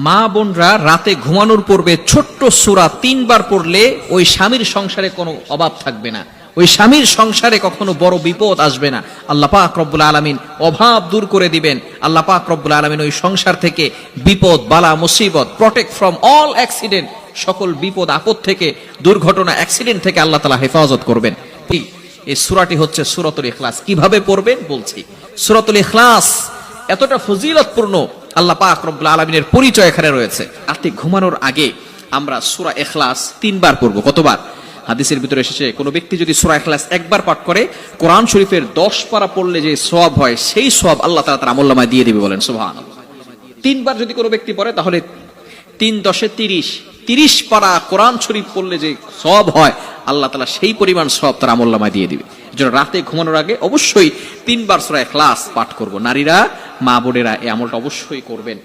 মা বোনরা রাতে ঘুমানোর পূর্বে ছোট্ট সূরা 3 বার পড়লে ওই স্বামীর সংসারে কোনো অভাব থাকবে না, ওই স্বামীর সংসারে কখনো বড় বিপদ আসবে না। আল্লাহ পাক রব্বুল আলামিন অভাব দূর করে দিবেন। আল্লাহ পাক রব্বুল আলামিন ওই সংসার থেকে বিপদ বালা মুসিবত, প্রটেক্ট ফ্রম অল অ্যাক্সিডেন্ট, সকল বিপদ আপদ থেকে, দুর্ঘটনা অ্যাক্সিডেন্ট থেকে আল্লাহ তাআলা হেফাজত করবেন। এই সূরাটি হচ্ছে সূরাতুল ইখলাস। কিভাবে পড়বেন বলছি। সূরাতুল ইখলাস এতটা ফজিলতপূর্ণ, আল্লাহ পাক রব্বুল আলামিনের পরিচয় এখানে রয়েছে। রাতে ঘুমানোর আগে আমরা সূরা ইখলাস 3 বার পড়ব। কতবার? হাদিসের ভিতরে এসেছে কোন ব্যক্তি যদি সূরা ইখলাস একবার পাঠ করে, কোরআন শরীফের 10 পারা পড়লে যে সওয়াব হয়, সেই সওয়াব আল্লাহ তাআলা তার আমলনামায় দিয়ে দিবে। বলেন সুবহানাল্লাহ। 3 বার যদি কোনো ব্যক্তি পড়ে, তাহলে 3 10 30 পারা কোরআন শরীফ পড়লে যে সওয়াব হয়, আল্লাহ তাআলা সেই পরিমাণ সওয়াব তার আমলনামায় দিয়ে দিবে। এজন্য রাতে ঘুমানোর আগে অবশ্যই 3 বার সূরা ইখলাস পাঠ করব। নারীরা, মা বোনেরা এই আমলটা অবশ্যই করবেন।